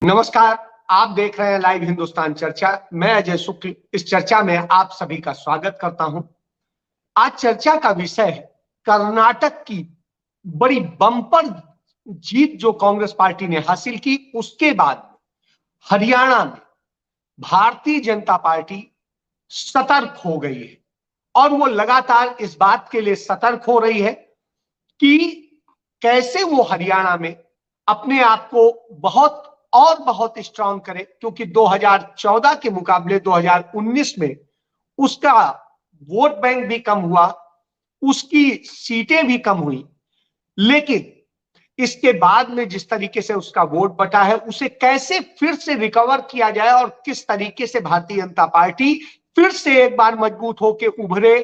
नमस्कार। आप देख रहे हैं लाइव हिंदुस्तान चर्चा। मैं अजय शुक्ल इस चर्चा में आप सभी का स्वागत करता हूं। आज चर्चा का विषय है कर्नाटक की बड़ी बम्पर जीत जो कांग्रेस पार्टी ने हासिल की। उसके बाद हरियाणा में भारतीय जनता पार्टी सतर्क हो गई है और वो लगातार इस बात के लिए सतर्क हो रही है कि कैसे वो हरियाणा में अपने आप को बहुत स्ट्रांग करे, क्योंकि 2014 के मुकाबले 2019 में उसका वोट बैंक भी कम हुआ, उसकी सीटें भी कम हुई, लेकिन इसके बाद में जिस तरीके से उसका वोट बटा है उसे कैसे फिर से रिकवर किया जाए और किस तरीके से भारतीय जनता पार्टी फिर से एक बार मजबूत होकर उभरे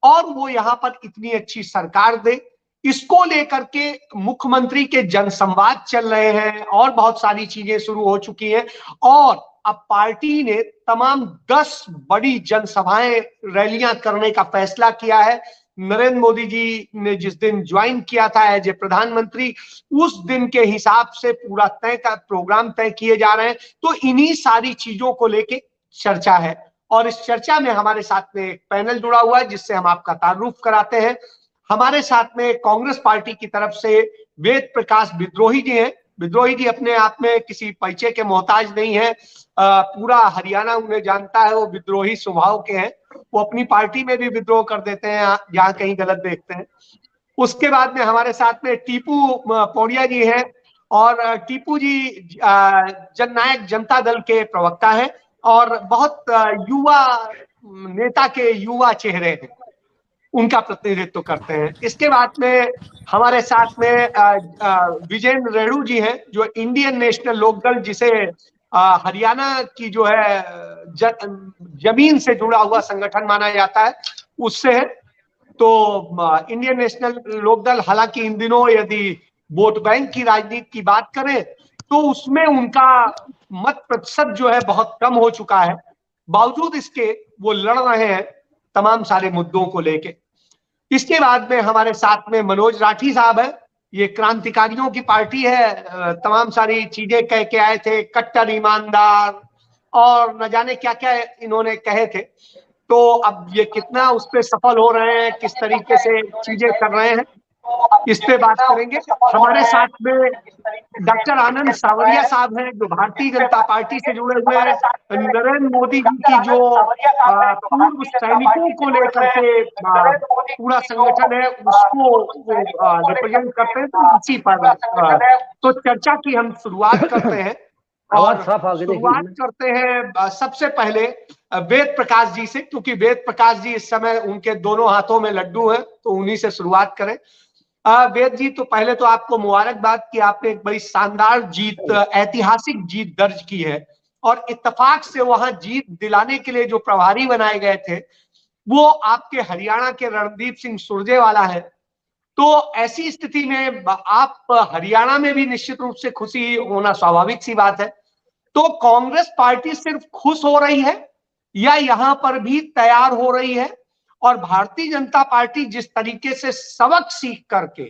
और वो यहां पर इतनी अच्छी सरकार दे, इसको लेकर के मुख्यमंत्री के जनसंवाद चल रहे हैं और बहुत सारी चीजें शुरू हो चुकी हैं। और अब पार्टी ने तमाम 10 बड़ी जनसभाएं रैलियां करने का फैसला किया है। नरेंद्र मोदी जी ने जिस दिन ज्वाइन किया था एज ए प्रधानमंत्री, उस दिन के हिसाब से पूरा प्रोग्राम तय किए जा रहे हैं। तो इन्हीं सारी चीजों को लेके चर्चा है और इस चर्चा में हमारे साथ में एक पैनल जुड़ा हुआ है जिससे हम आपका तारुफ कराते हैं। हमारे साथ में कांग्रेस पार्टी की तरफ से वेद प्रकाश विद्रोही जी हैं। विद्रोही जी अपने आप में किसी परिचय के मोहताज नहीं है, पूरा हरियाणा उन्हें जानता है। वो विद्रोही स्वभाव के हैं, वो अपनी पार्टी में भी विद्रोह कर देते हैं जहां कहीं गलत देखते हैं। उसके बाद में हमारे साथ में टीपू पौड़िया जी हैं और टीपू जी जननायक जनता दल के प्रवक्ता हैं और बहुत युवा नेता के युवा चेहरे हैं, उनका प्रतिनिधित्व करते हैं। इसके बाद में हमारे साथ में विजेंद्र रेणु जी हैं जो इंडियन नेशनल लोकदल, जिसे हरियाणा की जो है जमीन से जुड़ा हुआ संगठन माना जाता है, उससे है। तो इंडियन नेशनल लोकदल हालांकि इन दिनों यदि वोट बैंक की राजनीति की बात करें तो उसमें उनका मत प्रतिशत जो है बहुत कम हो चुका है, बावजूद इसके वो लड़ रहे हैं तमाम सारे मुद्दों को लेके। इसके बाद में हमारे साथ में मनोज राठी साहब है। ये क्रांतिकारियों की पार्टी है, तमाम सारी चीजें कह के आए थे, कट्टर ईमानदार और न जाने क्या क्या इन्होंने कहे थे। तो अब ये कितना उस पर सफल हो रहे हैं, किस तरीके से चीजें कर रहे हैं, इस पे बात करेंगे। हमारे साथ में डॉक्टर आनंद सावरिया साहब हैं जो भारतीय जनता पार्टी से जुड़े हुए हैं। नरेंद्र मोदी जी की जो पूर्व सैनिकों को लेकर के पूरा संगठन है उसको रिप्रेजेंट करते हैं। तो इसी पर तो चर्चा की हम शुरुआत करते हैं और शुरुआत करते हैं सबसे पहले वेद प्रकाश जी से, क्योंकि वेद प्रकाश जी इस समय उनके दोनों हाथों में लड्डू हैं, तो उन्हीं से शुरुआत करें। वेद जी, तो पहले तो आपको मुबारकबाद कि आपने एक बड़ी शानदार जीत, ऐतिहासिक जीत दर्ज की है और इत्तेफाक से वहां जीत दिलाने के लिए जो प्रभारी बनाए गए थे वो आपके हरियाणा के रणदीप सिंह सुरजेवाला है। तो ऐसी स्थिति में आप हरियाणा में भी निश्चित रूप से खुशी होना स्वाभाविक सी बात है। तो कांग्रेस पार्टी सिर्फ खुश हो रही है या यहां पर भी तैयार हो रही है? और भारतीय जनता पार्टी जिस तरीके से सबक सीख करके,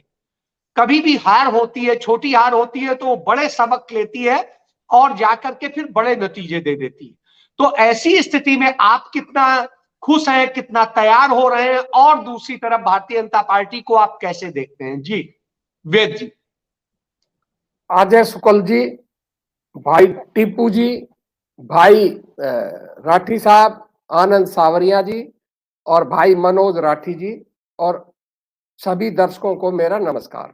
कभी भी हार होती है, छोटी हार होती है तो वो बड़े सबक लेती है और जाकर के फिर बड़े नतीजे दे देती है। तो ऐसी स्थिति में आप कितना खुश हैं, कितना तैयार हो रहे हैं और दूसरी तरफ भारतीय जनता पार्टी को आप कैसे देखते हैं? जी वेद जी। अजय शुक्ल जी, भाई टीपू जी, भाई राठी साहब, आनंद सावरिया जी और भाई मनोज राठी जी और सभी दर्शकों को मेरा नमस्कार।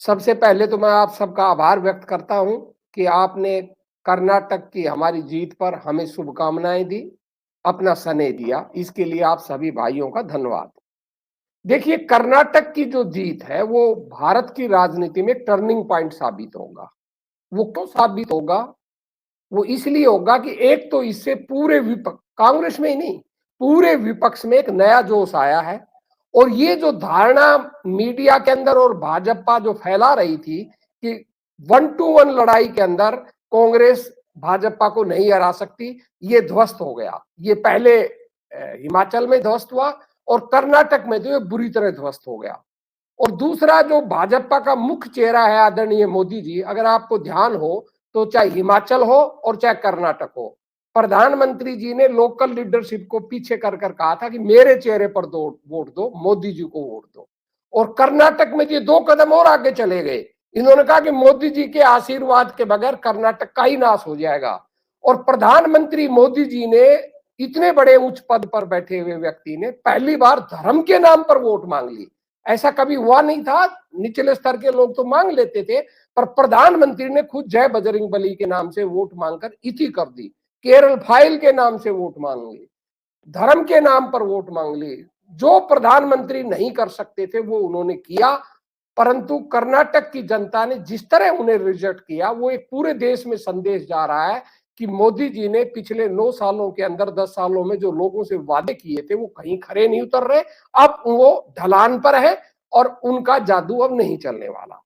सबसे पहले तो मैं आप सबका आभार व्यक्त करता हूं कि आपने कर्नाटक की हमारी जीत पर हमें शुभकामनाएं दी, अपना स्नेह दिया, इसके लिए आप सभी भाइयों का धन्यवाद। देखिए, कर्नाटक की जो जीत है वो भारत की राजनीति में टर्निंग पॉइंट साबित होगा। वो क्यों साबित होगा? वो इसलिए होगा कि एक तो इससे पूरे विपक्ष, कांग्रेस में ही नहीं पूरे विपक्ष में एक नया जोश आया है। और ये जो धारणा मीडिया के अंदर और भाजपा जो फैला रही थी कि 1-to-1 लड़ाई के अंदर कांग्रेस भाजपा को नहीं हरा सकती, ये ध्वस्त हो गया। ये पहले हिमाचल में ध्वस्त हुआ और कर्नाटक में तो ये बुरी तरह ध्वस्त हो गया। और दूसरा, जो भाजपा का मुख्य चेहरा है आदरणीय मोदी जी, अगर आपको ध्यान हो तो चाहे हिमाचल हो और चाहे कर्नाटक हो, प्रधानमंत्री जी ने लोकल लीडरशिप को पीछे कर कहा था कि मेरे चेहरे पर वोट दो, मोदी जी को वोट दो। और कर्नाटक में ये 2 कदम और आगे चले गए। इन्होंने कहा कि मोदी जी के आशीर्वाद के बगैर कर्नाटक का ही नाश हो जाएगा। और प्रधानमंत्री मोदी जी ने, इतने बड़े उच्च पद पर बैठे हुए व्यक्ति ने, पहली बार धर्म के नाम पर वोट मांग ली। ऐसा कभी हुआ नहीं था। निचले स्तर के लोग तो मांग लेते थे, पर प्रधानमंत्री ने खुद जय बजरंगबली के नाम से वोट मांगकर इति कर दी। केरल फाइल के नाम से वोट मांग ली, धर्म के नाम पर वोट मांग ली। जो प्रधानमंत्री नहीं कर सकते थे वो उन्होंने किया। परंतु कर्नाटक की जनता ने जिस तरह उन्हें रिजेक्ट किया, वो एक पूरे देश में संदेश जा रहा है कि मोदी जी ने पिछले 9 सालों के अंदर, 10 सालों में जो लोगों से वादे किए थे वो कहीं खरे नहीं उतर रहे। अब वो ढलान पर है और उनका जादू अब नहीं चलने वाला।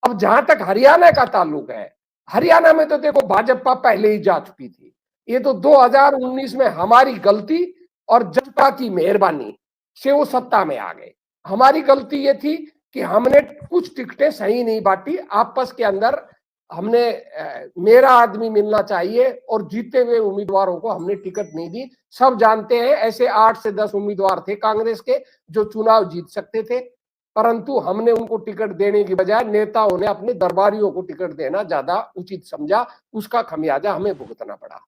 अब जहां तक हरियाणा का ताल्लुक है, हरियाणा में तो देखो भाजपा पहले ही जा चुकी थी। ये तो 2019 में हमारी गलती और जनता की मेहरबानी से वो सत्ता में आ गए। हमारी गलती ये थी कि हमने कुछ टिकटें सही नहीं बांटी आपस के अंदर। हमने मेरा आदमी मिलना चाहिए और जीते हुए उम्मीदवारों को हमने टिकट नहीं दी। सब जानते हैं ऐसे 8 से 10 उम्मीदवार थे कांग्रेस के जो चुनाव जीत सकते थे, परंतु हमने उनको टिकट देने की बजाय नेताओं ने अपने दरबारियों को टिकट देना ज्यादा उचित समझा। उसका खमियाजा हमें भुगतना पड़ा।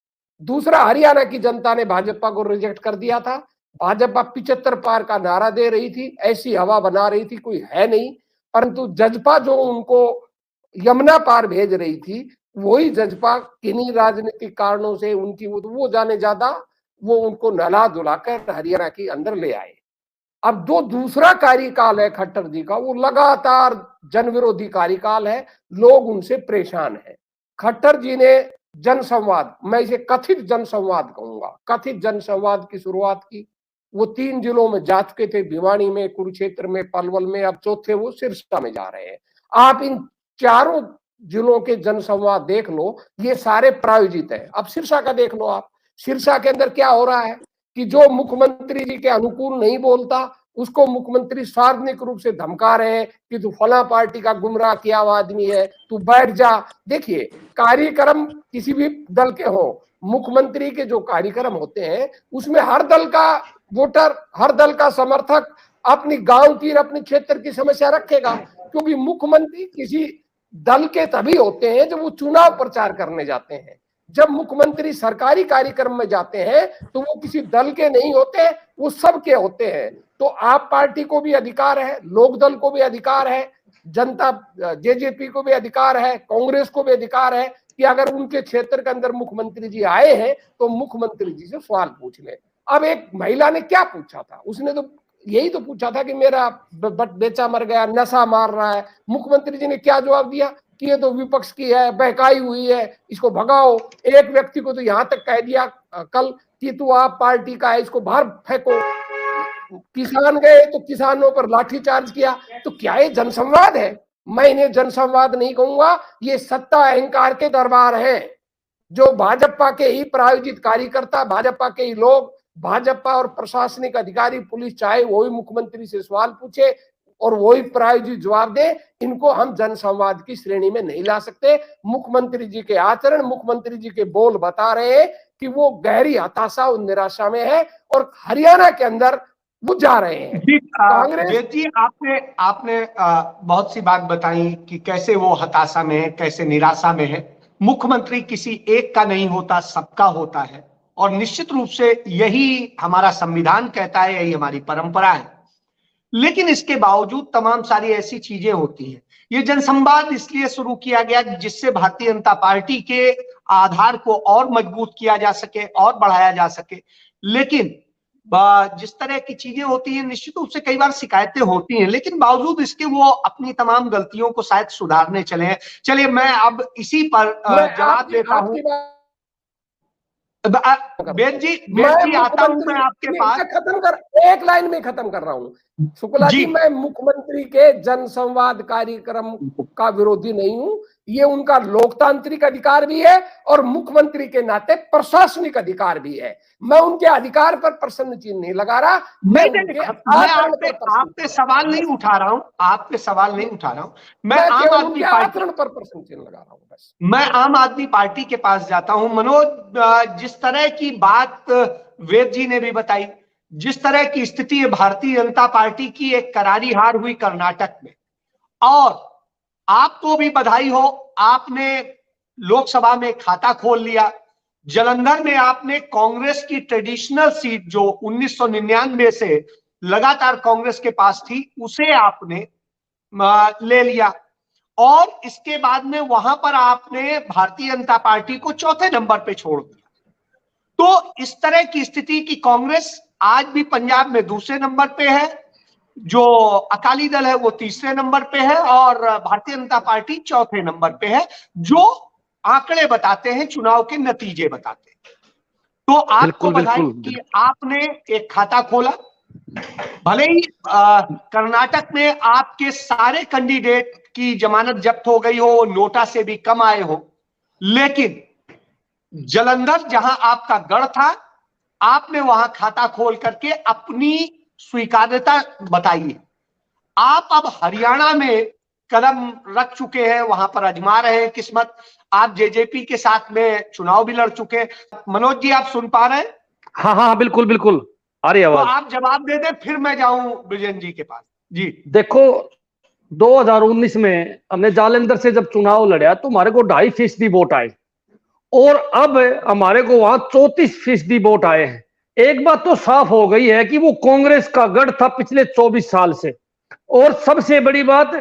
दूसरा, हरियाणा की जनता ने भाजपा को रिजेक्ट कर दिया था। भाजपा 75 पार का नारा दे रही थी, ऐसी हवा बना रही थी, कोई है नहीं। परंतु जजपा जो उनको यमुना पार भेज रही थी, वही जजपा किन्हीं राजनीतिक कारणों से उनकी वो जाने ज्यादा वो उनको नला धुलाकर हरियाणा के अंदर ले आए। अब दूसरा कार्यकाल है खट्टर जी का, वो लगातार जन विरोधी कार्यकाल है। लोग उनसे परेशान हैं। खट्टर जी ने जनसंवाद, मैं इसे कथित जनसंवाद कहूंगा, कथित जनसंवाद की शुरुआत की। वो 3 जिलों में जा चुके थे, भिवानी में, कुरुक्षेत्र में, पलवल में, अब चौथे वो सिरसा में जा रहे हैं। आप इन चारों जिलों के जनसंवाद देख लो, ये सारे प्रायोजित है। अब सिरसा का देख लो आप, सिरसा के अंदर क्या हो रहा है कि जो मुख्यमंत्री जी के अनुकूल नहीं बोलता उसको मुख्यमंत्री सार्वजनिक रूप से धमका रहे हैं कि तू फला पार्टी का गुमराह किया हुआ आदमी है, तू बैठ जा। देखिए, कार्यक्रम किसी भी दल के हो, मुख्यमंत्री के जो कार्यक्रम होते हैं उसमें हर दल का वोटर, हर दल का समर्थक अपनी गांव की, अपने क्षेत्र की समस्या रखेगा, क्योंकि मुख्यमंत्री किसी दल के तभी होते हैं जब वो चुनाव प्रचार करने जाते हैं। जब मुख्यमंत्री सरकारी कार्यक्रम में जाते हैं तो वो किसी दल के नहीं होते, वो सबके होते हैं। तो आप पार्टी को भी अधिकार है, लोक दल को भी अधिकार है, जनता जेजेपी को भी अधिकार है, कांग्रेस को भी अधिकार है कि अगर उनके क्षेत्र के अंदर मुख्यमंत्री जी आए हैं तो मुख्यमंत्री जी से सवाल पूछ ले। अब एक महिला ने क्या पूछा था, उसने तो यही तो पूछा था कि मेरा बेचा मर गया, नशा मार रहा है। मुख्यमंत्री जी ने क्या जवाब दिया कि ये तो विपक्ष की है, बहकाई हुई है, इसको भगाओ। एक व्यक्ति को तो यहां तक कह दिया कल कि तू आप पार्टी का है, इसको बाहर फेंको। किसान गए तो किसानों पर लाठीचार्ज किया। तो क्या ये जनसंवाद है? मैं इन्हें जनसंवाद नहीं कहूंगा, ये सत्ता अहंकार के दरबार है। जो भाजपा के ही प्रायोजित कार्यकर्ता, भाजपा के ही लोग, भाजपा और प्रशासनिक अधिकारी, पुलिस चाहे वही मुख्यमंत्री से सवाल पूछे और वही प्रायोजित जवाब दे, इनको हम जनसंवाद की श्रेणी में नहीं ला सकते। मुख्यमंत्री जी के आचरण, मुख्यमंत्री जी के बोल बता रहे हैं कि वो गहरी हताशा और निराशा में है और हरियाणा के अंदर वो जा रहे हैं। कांग्रेस जी, आपने बहुत सी बात बताई कि कैसे वो हताशा में है, कैसे निराशा में है। मुख्यमंत्री किसी एक का नहीं होता, सबका होता है, और निश्चित रूप से यही हमारा संविधान कहता है, यही हमारी परंपरा है। लेकिन इसके बावजूद तमाम सारी ऐसी चीजें होती हैं। ये जनसंवाद इसलिए शुरू किया गया जिससे भारतीय जनता पार्टी के आधार को और मजबूत किया जा सके और बढ़ाया जा सके। लेकिन जिस तरह की चीजें होती हैं, निश्चित रूप से कई बार शिकायतें होती हैं, लेकिन बावजूद इसके वो अपनी तमाम गलतियों को शायद सुधारने चले हैं। चलिए, मैं अब इसी पर जवाब देता हूं। बेद जी आता हूं मैं आपके पास। खत्म कर, एक लाइन में खत्म कर रहा हूं। शुक्ला जी, मैं मुख्यमंत्री के जनसंवाद कार्यक्रम का विरोधी नहीं हूं। ये उनका लोकतांत्रिक अधिकार भी है और मुख्यमंत्री के नाते प्रशासनिक अधिकार भी है। मैं उनके अधिकार पर प्रश्न चिन्ह नहीं लगा रहा, मैं आप पे सवाल नहीं उठा रहा हूं, आप पे सवाल नहीं उठा रहा हूं, मैं आम आदमी पार्टी पर प्रश्न चिन्ह लगा रहा हूं बस। मैं आम आदमी पार्टी के पास जाता हूं। मनोज, जिस तरह की बात वेद जी ने भी बताई, जिस तरह की स्थिति है भारतीय जनता पार्टी की, एक करारी हार हुई कर्नाटक में, और आपको भी बधाई हो, आपने लोकसभा में खाता खोल लिया। जालंधर में आपने कांग्रेस की ट्रेडिशनल सीट जो 1999 से लगातार कांग्रेस के पास थी, उसे आपने ले लिया, और इसके बाद में वहां पर आपने भारतीय जनता पार्टी को चौथे नंबर पे छोड़ दिया। तो इस तरह की स्थिति की कांग्रेस आज भी पंजाब में दूसरे नंबर पे है, जो अकाली दल है वो तीसरे नंबर पे है, और भारतीय जनता पार्टी चौथे नंबर पे है, जो आंकड़े बताते हैं, चुनाव के नतीजे बताते हैं। तो आपको बधाई कि आपने एक खाता खोला। भले ही कर्नाटक में आपके सारे कैंडिडेट की जमानत जब्त हो गई हो, नोटा से भी कम आए हो, लेकिन जालंधर जहां आपका गढ़ था, आपने वहां खाता खोल करके अपनी स्वीकार्यता बताई। आप अब हरियाणा में कदम रख चुके हैं, वहां पर आजमा रहे हैं किस्मत। आप जेजेपी के साथ में चुनाव भी लड़ चुके हैं। मनोज जी, आप सुन पा रहे हैं? हाँ हाँ बिल्कुल बिल्कुल आ रही आवाज। तो आप जवाब दे दें, फिर मैं जाऊं ब्रिजेन जी के पास। जी देखो, 2019 में हमने जालंधर से जब चुनाव लड़ा तो हमारे को 2.5% वोट आए, और अब हमारे को वहां 34% वोट आए हैं। एक बात तो साफ हो गई है कि वो कांग्रेस का गढ़ था पिछले 24 साल से, और सबसे बड़ी बात,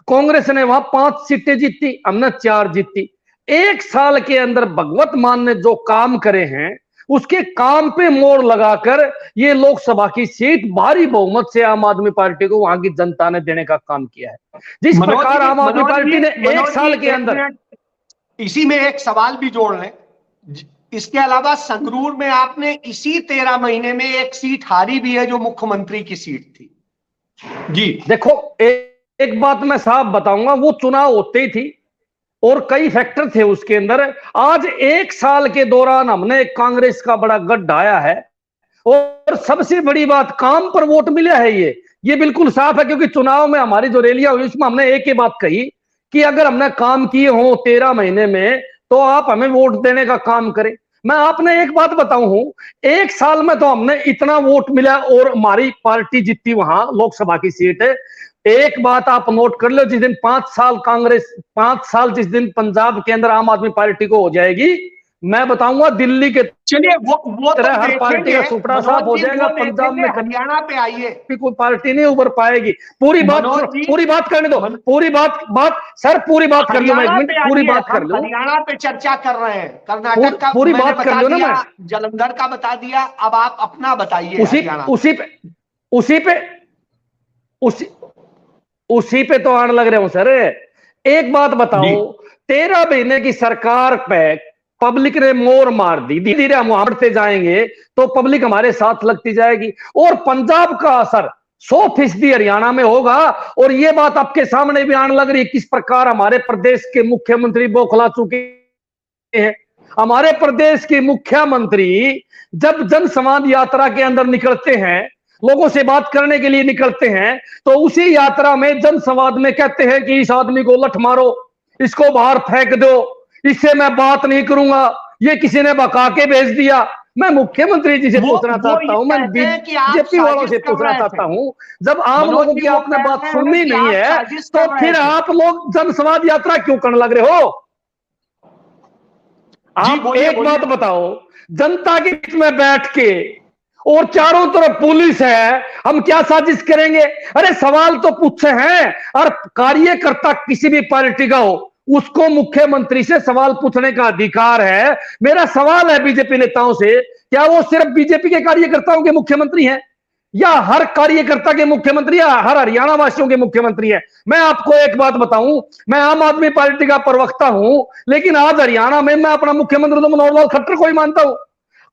कांग्रेस ने वहां 5 सीटें जीती, हमने 4 जीती। एक साल के अंदर भगवत मान ने जो काम करे हैं, उसके काम पे मोड़ लगाकर ये लोकसभा की सीट भारी बहुमत से आम आदमी पार्टी को वहां की जनता ने देने का काम किया है। जिस प्रकार आम आदमी पार्टी ने एक साल के अंदर, इसी में एक सवाल भी जोड़ लें, इसके अलावा संगरूर में आपने इसी 13 महीने में एक सीट हारी भी है, जो मुख्यमंत्री की सीट थी। जी देखो, एक बात मैं साफ बताऊंगा, वो चुनाव होते ही थी और कई फैक्टर थे उसके अंदर। आज एक साल के दौरान हमने कांग्रेस का बड़ा गढ़ ढाया है, और सबसे बड़ी बात, काम पर वोट मिला है। ये बिल्कुल साफ है, क्योंकि चुनाव में हमारी जो रैलियां हुई उसमें हमने एक ही बात कही कि अगर हमने काम किए हो 13 महीने में तो आप हमें वोट देने का काम करें। मैं आपने एक बात बताऊं हूं, एक साल में तो हमने इतना वोट मिला और हमारी पार्टी जीती वहां लोकसभा की सीट है। एक बात आप नोट कर लो, जिस दिन 5 साल जिस दिन पंजाब के अंदर आम आदमी पार्टी को हो जाएगी, मैं बताऊंगा दिल्ली के, चलिए वो तो हर पार्टी का सुपड़ा साफ हो जाएगा। पंजाब में हरियाणा पे आइए, कोई पार्टी नहीं उभर पाएगी। पूरी बात करने दो, पूरी बात सर पूरी बात कर लो, मैं एक मिनट पूरी बात कर लो। हरियाणा पे चर्चा कर रहे हैं, कर्नाटक का पूरी बात कर लो ना, मैं जालंधर का बता दिया, अब आप अपना बताइए। उसी पे तो आने लग रहे हो सर। एक बात बताओ, 13 महीने की सरकार पे पब्लिक ने मोर मार दी, धीरे धीरे हम बढ़ते जाएंगे तो पब्लिक हमारे साथ लगती जाएगी, और पंजाब का असर 100% हरियाणा में होगा। और ये बात आपके सामने भी आने लग रही है, किस प्रकार हमारे प्रदेश के मुख्यमंत्री बौखला चुके हैं। हमारे प्रदेश के मुख्यमंत्री जब जनसंवाद यात्रा के अंदर निकलते हैं, लोगों से बात करने के लिए निकलते हैं, तो उसी यात्रा में जनसंवाद में कहते हैं कि इस आदमी को लठ मारो, इसको बाहर फेंक दो, इससे मैं बात नहीं करूंगा, ये किसी ने बका के भेज दिया। मैं मुख्यमंत्री जी से पूछना चाहता हूं, मैं बीजेपी वालों से पूछना चाहता हूं, जब आम लोगों की आपने बात सुननी नहीं है तो फिर आप लोग जनसंवाद यात्रा क्यों करने लग रहे हो? आप एक बात बताओ, जनता के बीच में बैठ के और चारों तरफ पुलिस है, हम क्या साजिश करेंगे? अरे सवाल तो पूछे हैं, और कार्यकर्ता किसी भी पार्टी का हो उसको मुख्यमंत्री से सवाल पूछने का अधिकार है। मेरा सवाल है बीजेपी नेताओं से, क्या वो सिर्फ बीजेपी के कार्यकर्ताओं के मुख्यमंत्री हैं, या हर कार्यकर्ता के मुख्यमंत्री, या हर हरियाणा वासियों के मुख्यमंत्री है? मैं आपको एक बात बताऊं, मैं आम आदमी पार्टी का प्रवक्ता हूं, लेकिन आज हरियाणा में मैं अपना मुख्यमंत्री तो मनोहर लाल खट्टर को ही मानता हूं।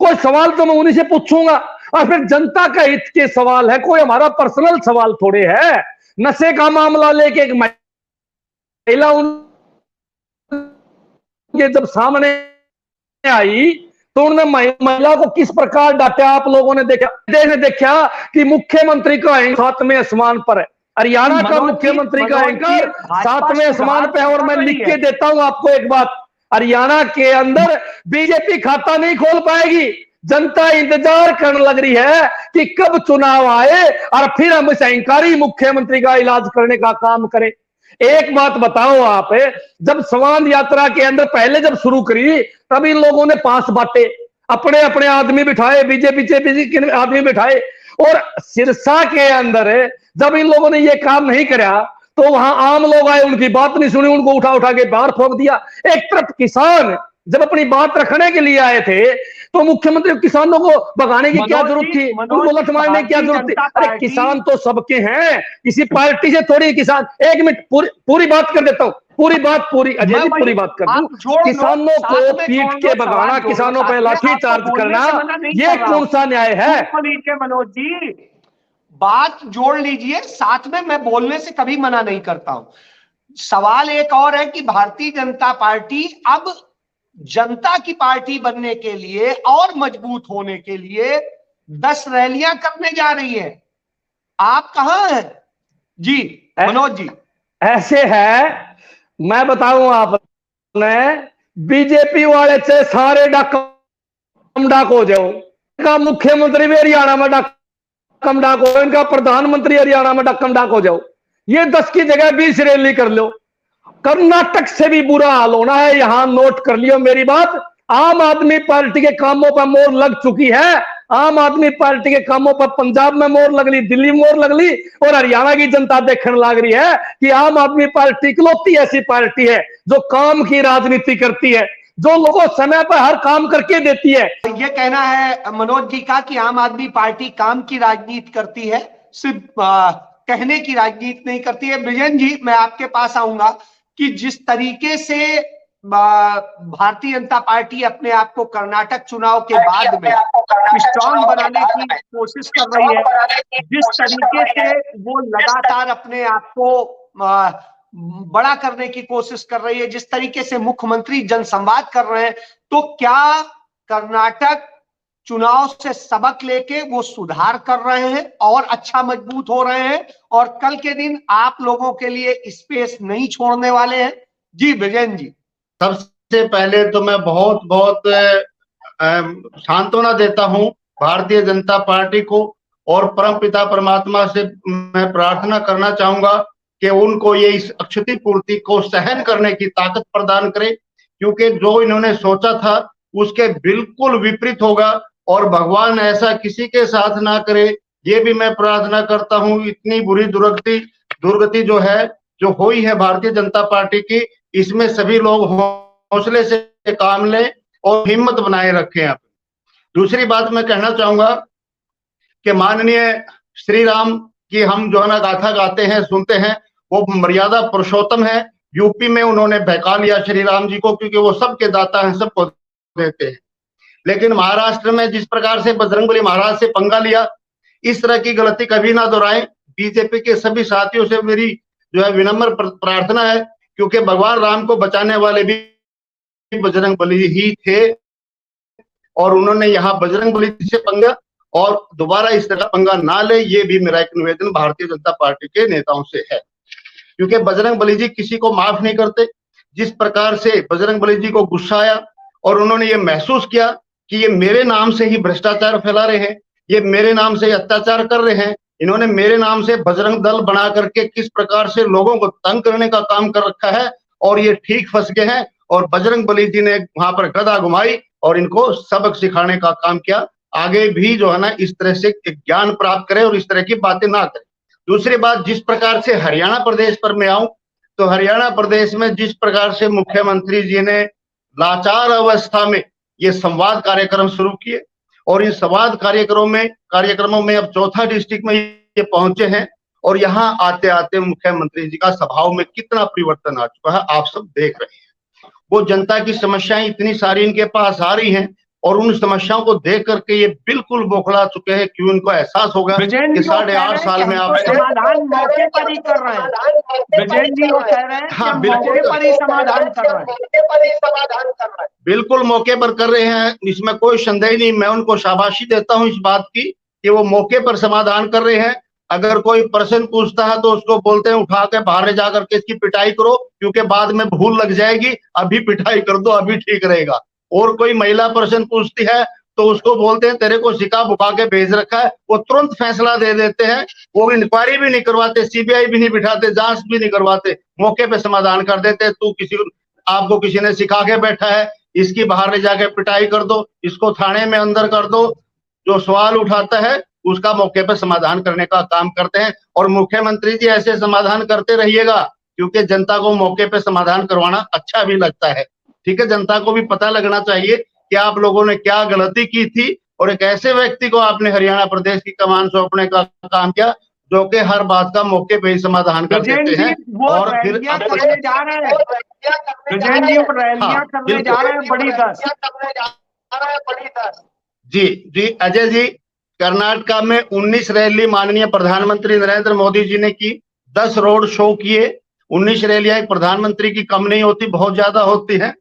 कोई सवाल तो मैं उन्हीं से पूछूंगा, और फिर जनता का हित के सवाल है, कोई हमारा पर्सनल सवाल थोड़े है। नशे का मामला लेके एक महिला के जब सामने आई तो उन्होंने महिला को किस प्रकार डांटा आप लोगों ने देखा कि मुख्यमंत्री का एंकर 7वें आसमान पर है, हरियाणा का मुख्यमंत्री का एंकर 7वें आसमान पे है। और मैं लिख के देता हूं आपको एक बात, हरियाणा के अंदर बीजेपी खाता नहीं खोल पाएगी। जनता इंतजार करने लग रही है कि कब चुनाव आए और फिर हम इस अहंकारी मुख्यमंत्री का इलाज करने का काम करें। एक बात बताओ आप, जब संवाद यात्रा के अंदर पहले जब शुरू करी तब इन लोगों ने 5 बातें अपने अपने आदमी बिठाए, बीजेपी के आदमी बिठाए, और सिरसा के अंदर जब इन लोगों ने ये काम नहीं करा तो वहां आम लोग आए, उनकी बात नहीं सुनी, उनको उठा उठा के बाहर फेंक दिया। एक तरफ किसान जब अपनी बात रखने के लिए आए थे तो मुख्यमंत्री किसानों को भगाने की क्या जरूरत थी, उनको लठ मारने की क्या जरूरत थी? अरे किसान तो सबके हैं, किसी पार्टी से थोड़ी किसान। एक मिनट पूरी बात कर देता हूँ, पूरी बात अजय जी पूरी बात कर दूं। किसानों को पीट के भगाना, किसानों पर लाठीचार्ज करना, ये कौन सा न्याय है? मनोज जी बात जोड़ लीजिए, साथ में मैं बोलने से कभी मना नहीं करता हूं। सवाल एक और है कि भारतीय जनता पार्टी अब जनता की पार्टी बनने के लिए और मजबूत होने के लिए 10 रैलियां करने जा रही है। आप कहां हैं जी मनोज जी? ऐसे है, मैं बताऊं आपने, बीजेपी वाले से सारे डाक हो जाओ, इनका मुख्यमंत्री भी हरियाणा में डाकम डाक हो, इनका प्रधानमंत्री हरियाणा में डाकम डाक हो जाओ, ये 10 की जगह 20 रैली कर लो। कर्नाटक से भी बुरा हाल होना है, यहां नोट कर लियो मेरी बात। आम आदमी पार्टी के कामों पर मोहर लग चुकी है। आम आदमी पार्टी के कामों पर पंजाब में मोहर लग ली, दिल्ली में मोहर लग ली, और हरियाणा की जनता देखने लग रही है कि आम आदमी पार्टी इकलौती ऐसी पार्टी है जो काम की राजनीति करती है, जो लोगों समय पर हर काम करके देती है। ये कहना है मनोज जी का कि आम आदमी पार्टी काम की राजनीति करती है, सिर्फ कहने की राजनीति नहीं करती है। विजयन जी, मैं आपके पास आऊंगा कि जिस तरीके से भारतीय जनता पार्टी अपने आप को कर्नाटक चुनाव के बाद में स्ट्रांग बनाने की कोशिश कर रही है, जिस तरीके से वो लगातार अपने आप को बड़ा करने की कोशिश कर रही है, जिस तरीके से मुख्यमंत्री जनसंवाद कर रहे हैं, तो क्या कर्नाटक चुनाव से सबक लेके वो सुधार कर रहे हैं और अच्छा मजबूत हो रहे हैं और कल के दिन आप लोगों के लिए स्पेस नहीं छोड़ने वाले हैं? जी विजयन जी। सबसे पहले तो मैं बहुत बहुत सांत्वना देता हूं भारतीय जनता पार्टी को, और परमपिता परमात्मा से मैं प्रार्थना करना चाहूंगा कि उनको ये इस क्षतिपूर्ति को सहन करने की ताकत प्रदान करे, क्योंकि जो इन्होंने सोचा था उसके बिल्कुल विपरीत होगा और भगवान ऐसा किसी के साथ ना करे, ये भी मैं प्रार्थना करता हूं। इतनी बुरी दुर्गति जो है, जो हुई है भारतीय जनता पार्टी की, इसमें सभी लोग हौसले से काम लें और हिम्मत बनाए रखें। आप दूसरी बात मैं कहना चाहूंगा कि माननीय श्री राम की हम जो है ना गाथा गाते हैं, सुनते हैं, वो मर्यादा पुरुषोत्तम है। यूपी में उन्होंने बहका लिया श्री राम जी को, क्योंकि वो सबके दाता हैं, सबको देते हैं। लेकिन महाराष्ट्र में जिस प्रकार से बजरंगबली महाराज से पंगा लिया, इस तरह की गलती कभी ना दोहराएं। बीजेपी के सभी साथियों से मेरी जो है विनम्र प्रार्थना है, क्योंकि भगवान राम को बचाने वाले भी बजरंगबली ही थे, और उन्होंने यहाँ बजरंगबली से पंगा और दोबारा इस तरह पंगा ना ले, ये भी मेरा एक निवेदन भारतीय जनता पार्टी के नेताओं से है, क्योंकि बजरंगबली जी किसी को माफ नहीं करते। जिस प्रकार से बजरंगबली जी को गुस्सा आया और उन्होंने ये महसूस किया कि ये मेरे नाम से ही भ्रष्टाचार फैला रहे हैं, ये मेरे नाम से अत्याचार कर रहे हैं, इन्होंने मेरे नाम से बजरंग दल बना करके किस प्रकार से लोगों को तंग करने का काम कर रखा है, और ये ठीक फंस गए हैं। और बजरंगबली जी ने वहां पर गदा घुमाई और इनको सबक सिखाने का काम किया। आगे भी जो है ना इस तरह से ज्ञान प्राप्त करें और इस तरह की बातें ना करें। दूसरी बात, जिस प्रकार से हरियाणा प्रदेश पर मैं आऊं, तो हरियाणा प्रदेश में जिस प्रकार से मुख्यमंत्री जी ने लाचार अवस्था में ये संवाद कार्यक्रम शुरू किए, और इन संवाद कार्यक्रमों में अब चौथा डिस्ट्रिक्ट में ये पहुंचे हैं, और यहाँ आते आते मुख्यमंत्री जी का स्वभाव में कितना परिवर्तन आ चुका है, आप सब देख रहे हैं। वो जनता की समस्याएं इतनी सारी इनके पास आ रही हैं, और उन समस्याओं को देख करके ये बिल्कुल बौखला चुके हैं कि उनको एहसास होगा कि 8.5 साल में आप समाधान मौके पर ही कर रहे हैं। विजयन जी वो कह रहे हैं कि हम मौके पर ही समाधान कर रहे हैं। बिल्कुल मौके पर कर रहे हैं, इसमें कोई संदेह नहीं। मैं उनको शाबाशी देता हूं इस बात की कि वो मौके पर समाधान कर रहे हैं। अगर कोई प्रश्न पूछता है तो उसको बोलते हैं उठा के बाहर ले जाकर के इसकी पिटाई करो, क्योंकि बाद में भूल लग जाएगी, अभी पिटाई कर दो, अभी ठीक रहेगा। और कोई महिला प्रश्न पूछती है तो उसको बोलते हैं तेरे को सिखा बुखा के भेज रखा है, वो तुरंत फैसला दे देते हैं। वो इंक्वायरी भी नहीं करवाते, सीबीआई भी नहीं बिठाते, जांच भी नहीं करवाते, मौके पे समाधान कर देते। तू आपको किसी ने सिखा के बैठा है, इसकी बाहर ले जाके पिटाई कर दो, इसको थाने में अंदर कर दो। जो सवाल उठाता है उसका मौके पर समाधान करने का काम करते हैं। और मुख्यमंत्री जी ऐसे समाधान करते रहिएगा, क्योंकि जनता को मौके पर समाधान करवाना अच्छा भी लगता है। ठीक है, जनता को भी पता लगना चाहिए कि आप लोगों ने क्या गलती की थी और एक ऐसे व्यक्ति को आपने हरियाणा प्रदेश की कमान सौंपने का काम किया जो कि हर बात का मौके पे ही समाधान कर देते हैं। और फिर करने जा रहे हैं विजयन जी, रैलियां करने जा रहे हैं बड़ी दस। जी अजय जी, कर्नाटका में 19 रैली माननीय प्रधानमंत्री नरेंद्र मोदी जी ने की, 10 रोड शो किए। 19 रैलियां एक प्रधानमंत्री की कम नहीं होती, बहुत ज्यादा होती है।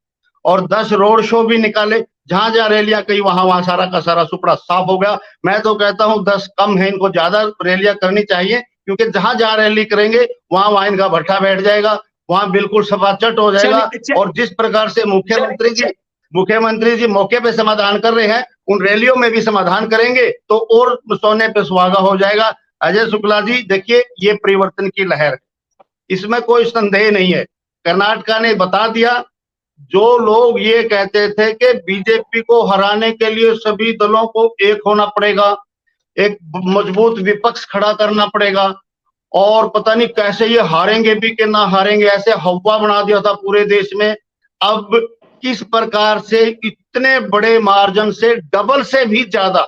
और 10 रोड शो भी निकाले, जहां जहां रैलियां कही वहां सारा का सारा सुपड़ा साफ हो गया। मैं तो कहता हूं 10 कम है, इनको ज्यादा रैलियां करनी चाहिए, क्योंकि जहां जहां रैली करेंगे वहां इनका भट्ठा बैठ जाएगा, वहां बिल्कुल सफाचट हो जाएगा। और जिस प्रकार से मुख्यमंत्री जी मौके पे समाधान कर रहे हैं, उन रैलियों में भी समाधान करेंगे तो और सोने पे सुहागा हो जाएगा। अजय शुक्ला जी देखिए, ये परिवर्तन की लहर है, इसमें कोई संदेह नहीं है। कर्नाटका ने बता दिया, जो लोग ये कहते थे कि बीजेपी को हराने के लिए सभी दलों को एक होना पड़ेगा, एक मजबूत विपक्ष खड़ा करना पड़ेगा, और पता नहीं कैसे ये हारेंगे भी कि ना हारेंगे, ऐसे हवा बना दिया था पूरे देश में। अब किस प्रकार से इतने बड़े मार्जिन से, डबल से भी ज्यादा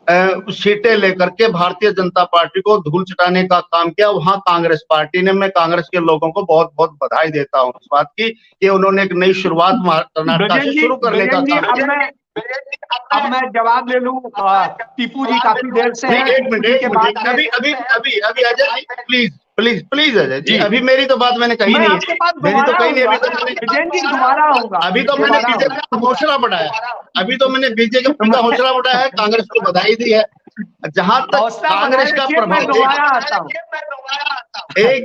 सीटें लेकर के भारतीय जनता पार्टी को धूल चटाने का काम किया वहां कांग्रेस पार्टी ने। मैं कांग्रेस के लोगों को बहुत बहुत बधाई देता हूं इस बात की कि उन्होंने एक नई शुरुआत कर्नाटका से शुरू करने का काम किया। अब मैं जवाब ले लूं, टीपू जी काफी देर से एक मिनट अभी अजय जी प्लीज अजय जी, अभी मेरी तो बात मैंने कही नहीं है, मेरी तो कही नहीं। अभी तो मैंने बीजेपी का हौसला बढ़ाया, अभी तो मैंने बीजेपी का हौसला बढ़ाया है, कांग्रेस को बधाई दी है। जहां तक कांग्रेस का प्रभाव, एक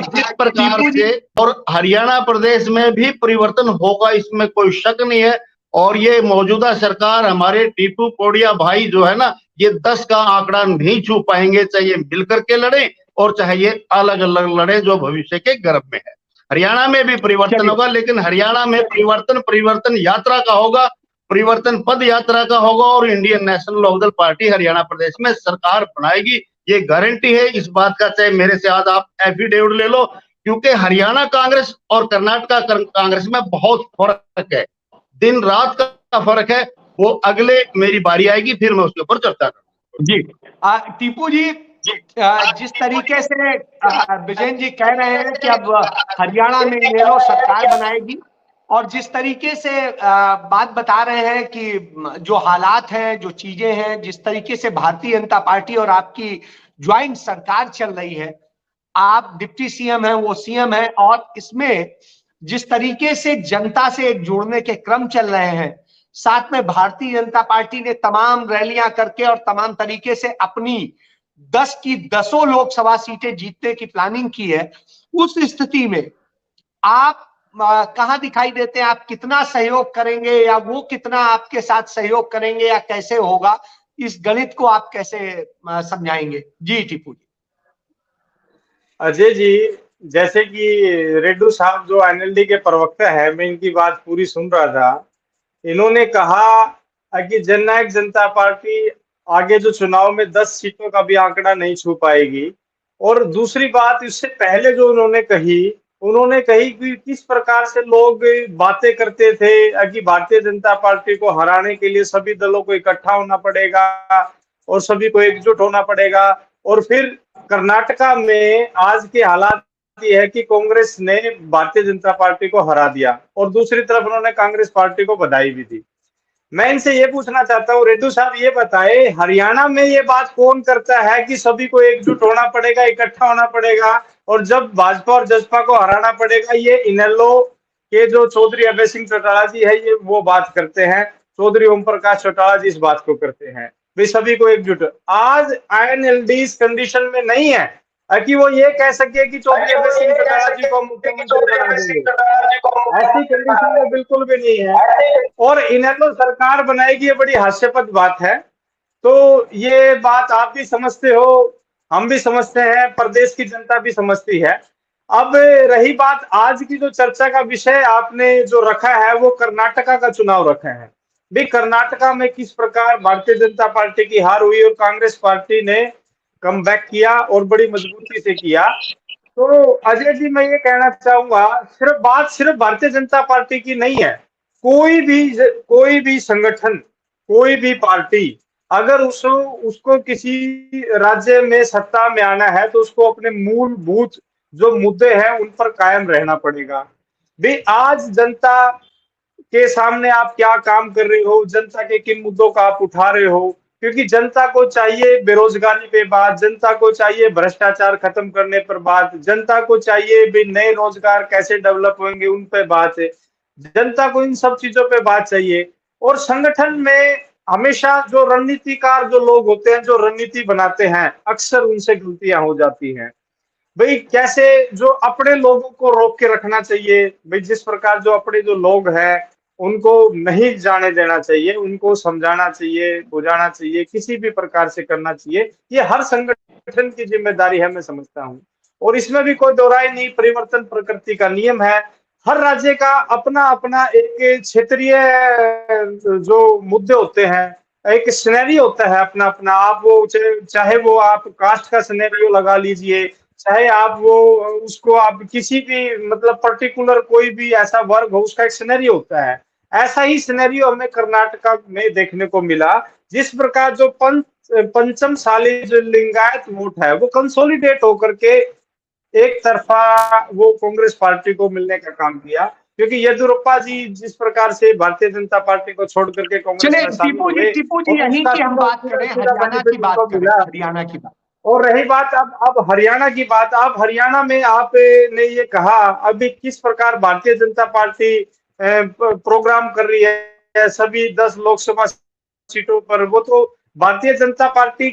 जिस प्रकार से और हरियाणा प्रदेश में भी परिवर्तन होगा, इसमें कोई शक नहीं है। और ये मौजूदा सरकार, हमारे टीपू पोड़िया भाई जो है ना, ये 10 का आंकड़ा नहीं छू पाएंगे, चाहे मिलकर के लड़े और चाहे ये अलग अलग लड़े, जो भविष्य के गर्भ में है। हरियाणा में भी परिवर्तन होगा, लेकिन हरियाणा में परिवर्तन यात्रा का होगा, परिवर्तन पद यात्रा का होगा, और Indian National Lok Dal party Haryana प्रदेश में सरकार बनाएगी, ये गारंटी है इस बात का। चाहे मेरे से आज आप एफिडेविट ले लो, क्योंकि हरियाणा कांग्रेस और कर्नाटका कांग्रेस में बहुत फर्क है, दिन रात का फर्क है। वो अगले मेरी बारी आएगी, फिर मैं उसके ऊपर चर्चा करूंगा। जी टीपू जी, जिस तरीके से विजयन जी कह रहे हैं कि अब हरियाणा में ये लोग सरकार बनाएगी, और जिस तरीके से बात बता रहे हैं कि जो हालात हैं, जो चीजें हैं, जिस तरीके से भारतीय जनता पार्टी और आपकी ज्वाइंट सरकार चल रही है, आप डिप्टी सीएम हैं, वो सीएम है, और इसमें जिस तरीके से जनता से एक जोड़ने के क्रम चल रहे हैं, साथ में भारतीय जनता पार्टी ने तमाम रैलियां करके और तमाम तरीके से अपनी 10 की 10 लोकसभा सीटें जीतने की प्लानिंग की है, उस स्थिति में आप कहां दिखाई देते हैं? आप कितना सहयोग करेंगे, या वो कितना आपके साथ सहयोग करेंगे, या कैसे होगा? इस गणित को आप कैसे समझाएंगे? जी टीपू जी। अजय जी, जैसे कि रेड्डू साहब जो एनएलडी के प्रवक्ता है, मैं इनकी बात पूरी सुन रहा था। इन्होंने कहा कि जननायक जनता पार्टी आगे जो चुनाव में 10 सीटों का भी आंकड़ा नहीं छू पाएगी। और दूसरी बात, इससे पहले जो उन्होंने कही कि किस प्रकार से लोग बातें करते थे कि भारतीय जनता पार्टी को हराने के लिए सभी दलों को इकट्ठा होना पड़ेगा और सभी को एकजुट होना पड़ेगा। और फिर कर्नाटका में आज के हालात बात यह है कि कांग्रेस ने भारतीय जनता पार्टी को हरा दिया और दूसरी तरफ उन्होंने कांग्रेस पार्टी को बधाई भी दी। मैं इनसे ये पूछना चाहता हूँ, रेड्डू साहब ये बताए, हरियाणा में ये बात कौन करता है कि सभी को एकजुट होना पड़ेगा, इकट्ठा होना पड़ेगा, और जब भाजपा और जसपा को हराना पड़ेगा, ये इनेलो के जो चौधरी अभय सिंह चौटाला जी है ये वो बात करते हैं, चौधरी ओम प्रकाश चौटाला जी इस बात को करते हैं, वे सभी को एकजुट। आज आईएनएलडी इस कंडीशन में नहीं है कि वो ये कह सके कि चौधरी अभय सिंह चौटाला जी को मुख्यमंत्री बना देंगे, ऐसी कंडीशन में बिल्कुल भी नहीं है। और इनेलो सरकार बनाएगी, ये बड़ी हास्यास्पद बात है। तो ये बात आप भी समझते हो, हम भी समझते हैं, प्रदेश की जनता भी समझती है। अब रही बात आज की जो चर्चा का विषय आपने जो रखा है वो कर्नाटका का चुनाव रखा है। भाई कर्नाटका में किस प्रकार भारतीय जनता पार्टी की हार हुई और कांग्रेस पार्टी ने कम बैक किया और बड़ी मजबूती से किया। तो अजय जी मैं ये कहना चाहूंगा, सिर्फ भारतीय जनता पार्टी की नहीं है, कोई भी संगठन, कोई भी पार्टी अगर उसको किसी राज्य में सत्ता में आना है तो उसको अपने मूलभूत जो मुद्दे हैं उन पर कायम रहना पड़ेगा। भाई आज जनता के सामने आप क्या काम कर रहे हो, जनता के किन मुद्दों का आप उठा रहे हो, क्योंकि जनता को चाहिए बेरोजगारी पे बात, जनता को चाहिए भ्रष्टाचार खत्म करने पर बात, जनता को चाहिए भी नए रोजगार कैसे डेवलप होंगे उन पे बात है, जनता को इन सब चीजों पे बात चाहिए। और संगठन में हमेशा जो रणनीतिकार जो लोग होते हैं, जो रणनीति बनाते हैं, अक्सर उनसे गलतियां हो जाती हैं। भाई कैसे जो अपने लोगों को रोक के रखना चाहिए, भाई जिस प्रकार जो अपने जो लोग हैं उनको नहीं जाने देना चाहिए, उनको समझाना चाहिए, बुझाना चाहिए, किसी भी प्रकार से करना चाहिए, ये हर संगठन की जिम्मेदारी है, मैं समझता हूँ। और इसमें भी कोई दो राय नहीं, परिवर्तन प्रकृति का नियम है। हर राज्य का अपना अपना एक क्षेत्रीय जो मुद्दे होते हैं, एक सिनेरियो होता है अपना अपना। आप वो चाहे वो आप कास्ट का सिनेरियो लगा लीजिए, चाहे आप वो उसको आप किसी भी मतलब पर्टिकुलर कोई भी ऐसा वर्ग हो उसका एक सिनेरियो होता है। ऐसा ही सिनेरियो हमें कर्नाटका में देखने को मिला, जिस प्रकार जो पंचम साली जो लिंगायत वोट है वो कंसोलिडेट होकर के एक तरफा वो कांग्रेस पार्टी को मिलने का काम किया, क्योंकि येदियुरप्पा जी जिस प्रकार से भारतीय जनता पार्टी को छोड़ करके कांग्रेस में शामिल हुए, टीपू जी यहीं की हम बात करें, हरियाणा की बात करें, हरियाणा की बात। और रही बात अब हरियाणा की बात, आप हरियाणा में आपने ये कहा अभी किस प्रकार भारतीय जनता पार्टी प्रोग्राम कर रही है सभी 10 लोकसभा सीटों पर, वो तो भारतीय जनता पार्टी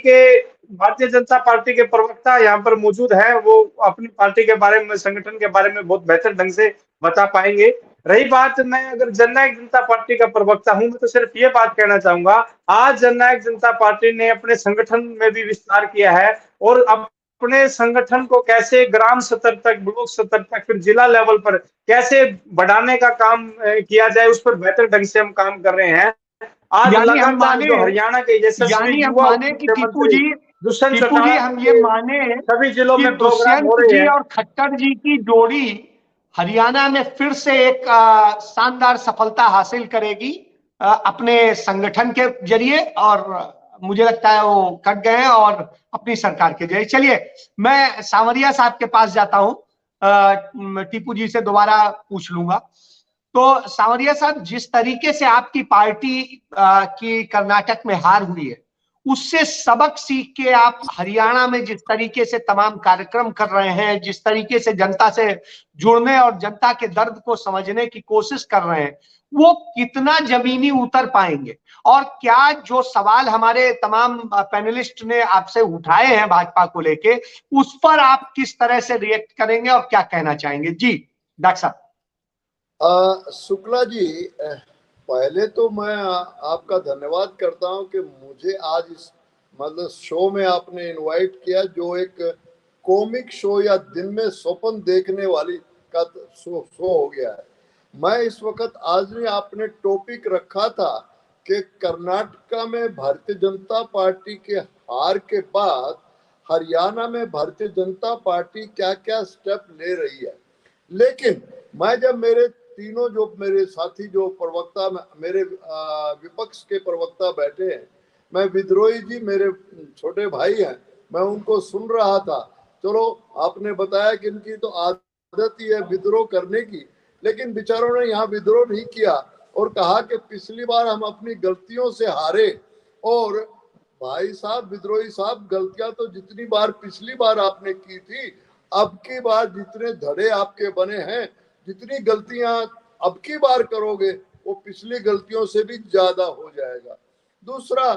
के प्रवक्ता यहाँ पर मौजूद है, वो अपनी पार्टी के बारे में, संगठन के बारे में बहुत बेहतर ढंग से बता पाएंगे। रही बात, मैं अगर जननायक जनता पार्टी का प्रवक्ता हूं, मैं तो सिर्फ ये बात कहना चाहूंगा, आज जननायक जनता पार्टी ने अपने संगठन में भी विस्तार किया है और अपने संगठन को कैसे ग्राम स्तर तक, ब्लॉक स्तर तक, फिर जिला लेवल पर कैसे बढ़ाने का काम किया जाए, उस पर बेहतर ढंग से हम काम कर रहे हैं। आज लगातार जो हरियाणा के यशस्वी युवा दुष्यंत चौटाला, हम ये माने सभी जिलों में दुष्यंत जी और खट्टर जी की जोड़ी हरियाणा में फिर से एक शानदार सफलता हासिल करेगी अपने संगठन के जरिए, और मुझे लगता है वो कर गए हैं, और अपनी सरकार के जरिए। चलिए मैं सांवरिया साहब के पास जाता हूं, टीपू जी से दोबारा पूछ लूंगा। तो सांवरिया साहब, जिस तरीके से आपकी पार्टी की कर्नाटक में हार हुई है, उससे सबक सीख के आप हरियाणा में जिस तरीके से तमाम कार्यक्रम कर रहे हैं, जिस तरीके से जनता से जुड़ने और जनता के दर्द को समझने की कोशिश कर रहे हैं, वो कितना जमीनी उतर पाएंगे? और क्या जो सवाल हमारे तमाम पैनलिस्ट ने आपसे उठाए हैं भाजपा को लेके, उस पर आप किस तरह से रिएक्ट करेंगे और क्या कहना चाहेंगे? जी डॉक्टर साहब। शुक्ला जी, पहले तो मैं आपका धन्यवाद करता हूं कि मुझे आज इस मतलब शो में आपने इनवाइट किया, जो एक कॉमिक शो या दिन में स्वप्न देखने वाली का शो हो गया है। मैं इस वक्त आज ने आपने टॉपिक रखा था कि कर्नाटका में भारतीय जनता पार्टी के हार के बाद हरियाणा में भारतीय जनता पार्टी क्या क्या स्टेप ले रही है। लेकिन मैं जब मेरे तीनों जो मेरे साथी जो प्रवक्ता मेरे विपक्ष के प्रवक्ता बैठे हैं, मैं विद्रोही जी मेरे छोटे भाई हैं, मैं उनको सुन रहा था चलो आपने बताया कि इनकी तो आदत ही है विद्रोह करने की, लेकिन बेचारों ने यहाँ विद्रोह नहीं किया और कहा कि पिछली बार हम अपनी गलतियों से हारे। और भाई साहब, विद्रोही साहब, गलतियां तो जितनी बार पिछली बार आपने की थी, अब की बार जितने धड़े आपके बने हैं, जितनी गलतियां अब की बार करोगे वो पिछली गलतियों से भी ज्यादा हो जाएगा। दूसरा,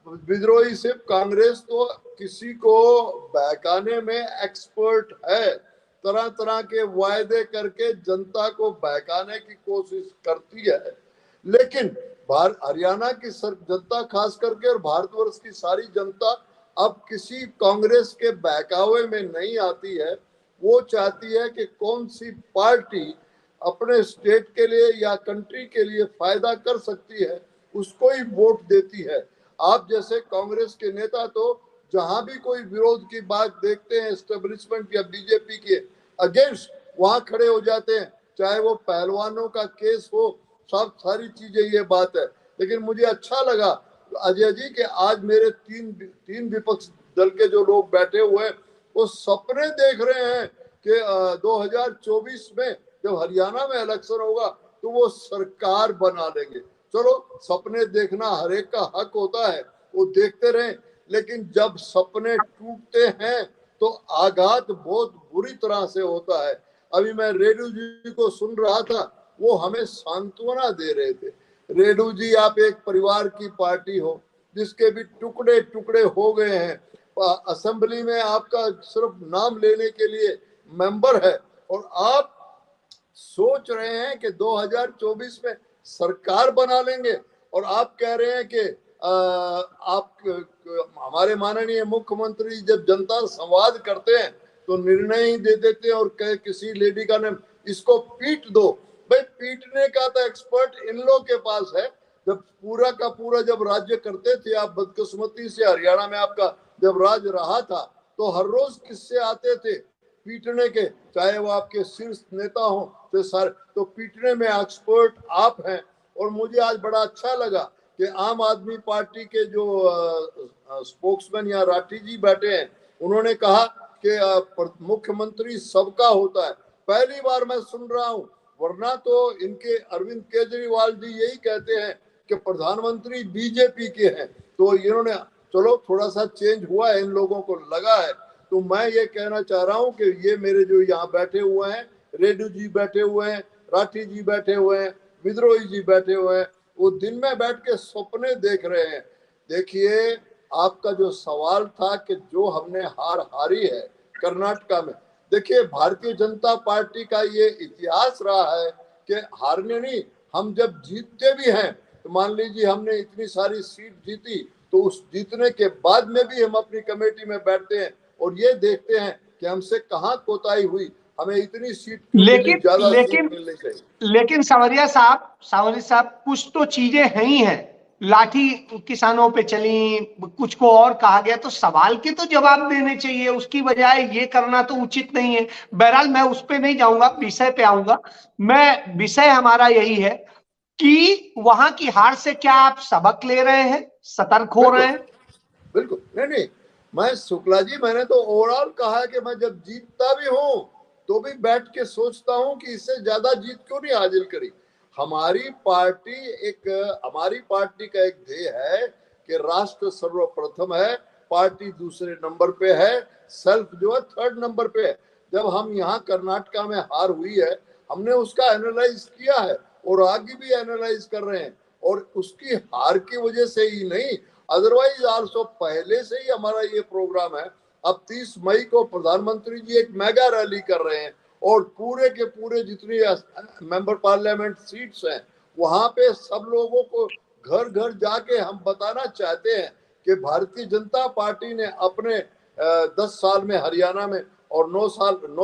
विद्रोही सिर्फ कांग्रेस तो किसी को बहकाने में एक्सपर्ट है, तरह तरह के वायदे करके जनता को बहकाने की कोशिश करती है, लेकिन हरियाणा की जनता खास करके और भारतवर्ष की सारी जनता अब किसी कांग्रेस के बहकावे में नहीं आती है। वो चाहती है कि कौन सी पार्टी अपने स्टेट के लिए या कंट्री के लिए फायदा कर सकती है, उसको ही वोट देती है। आप जैसे कांग्रेस के नेता तो जहां भी कोई विरोध की बात देखते हैं एस्टेब्लिशमेंट या बीजेपी के अगेंस्ट, वहां खड़े हो जाते हैं, चाहे वो पहलवानों का केस हो, सब सारी चीजें ये बात है। लेकिन मुझे अच्छा लगा अजय जी कि आज मेरे तीन विपक्ष दल के जो लोग बैठे हुए हैं वो सपने देख रहे हैं कि 2024 में जब हरियाणा में इलेक्शन होगा तो वो सरकार बना लेंगे। चलो, सपने देखना हर एक का हक होता है, वो देखते रहें, लेकिन जब सपने टूटते हैं तो आघात बहुत बुरी तरह से होता है। अभी मैं रेड्डू जी को सुन रहा था, वो हमें सांत्वना दे रहे थे। रेड्डू जी, आप एक परिवार की पार्टी हो जिसके भी टुकड़े टुकड़े हो गए हैं, असेंबली में आपका सिर्फ नाम लेने के लिए मेंबर है, और आप सोच रहे हैं कि 2024 में सरकार बना लेंगे, और आप कह रहे हैं कि आप हमारे माननीय मुख्यमंत्री जब जनता से संवाद करते हैं तो निर्णय ही दे देते हैं और किसी लेडी का नाम इसको पीट दो। भाई, पीटने का तो एक्सपर्ट इन लोग के पास है। जब पूरा का पूरा जब राज्य करते थे आप, बदकिस्मती से हरियाणा में आपका जब राज रहा था, तो हर रोज किससे आते थे पीटने के, चाहे वो आपके शीर्ष नेता हो, तो सारे तो पीटने में एक्सपर्ट आप हैं। और मुझे आज बड़ा अच्छा लगा कि आम आदमी पार्टी के जो स्पोक्समैन या राठी जी बैठे हैं, उन्होंने कहा कि मुख्यमंत्री सबका होता है। पहली बार मैं सुन रहा हूं, वरना तो इनके अरविंद केजरीवाल जी यही कहते हैं कि प्रधानमंत्री बीजेपी के हैं। तो इन्होंने, चलो थोड़ा सा चेंज हुआ है, इन लोगों को लगा है। तो मैं ये कहना चाह रहा हूं कि ये मेरे जो यहाँ बैठे हुए हैं, रेड्डू जी बैठे हुए हैं, राठी जी बैठे हुए हैं, विद्रोही जी बैठे हुए हैं, वो दिन में बैठ के सपने देख रहे हैं। देखिए, आपका जो सवाल था कि जो हमने हार हारी है कर्नाटका में, देखिए भारतीय जनता पार्टी का ये इतिहास रहा है कि हारने नहीं, हम जब जीतते भी हैं तो मान लीजिए हमने इतनी सारी सीट जीती, तो उस जीतने के बाद में भी हम अपनी कमेटी में बैठते हैं और ये देखते हैं कि हमसे कहाँ कोताही हुई, हमें इतनी सीट ज्यादा सीट मिलनी चाहिए। लेकिन सावरिया साहब, कुछ तो चीजें हैं ही हैं। लाठी किसानों पे चली, कुछ को और कहा गया, तो सवाल के तो जवाब देने चाहिए, उसकी बजाय ये करना तो उचित नहीं है। बहरहाल मैं उस पे नहीं जाऊंगा, विषय पे आऊंगा। विषय हमारा यही है कि वहां की हार से क्या आप सबक ले रहे हैं, सतर्क हो रहे हैं? बिल्कुल नहीं, मैं शुक्ला जी, मैंने तो ओवरऑल कहा है कि मैं जब जीतता भी हूं तो भी बैठ के सोचता हूं कि इससे ज्यादा जीत क्यों नहीं हासिल करी। हमारी पार्टी का एक ध्येय है कि राष्ट्र सर्वप्रथम है, पार्टी दूसरे नंबर पे है, सेल्फ जो है थर्ड नंबर पे है। जब हम यहाँ कर्नाटका में हार हुई है, हमने उसका एनालाइज किया है और आगे भी एनालाइज कर रहे हैं, और उसकी हार की वजह से ही नहीं, अदरवाइज आल्सो पहले से ही हमारा ये प्रोग्राम है। अब 30 मई को प्रधानमंत्री जी एक मेगा रैली कर रहे हैं और पूरे के पूरे जितनी मेंबर पार्लियामेंट सीट्स हैं वहां पे सब लोगों को घर घर जाके हम बताना चाहते हैं कि भारतीय जनता पार्टी ने अपने 10 साल में हरियाणा में और 9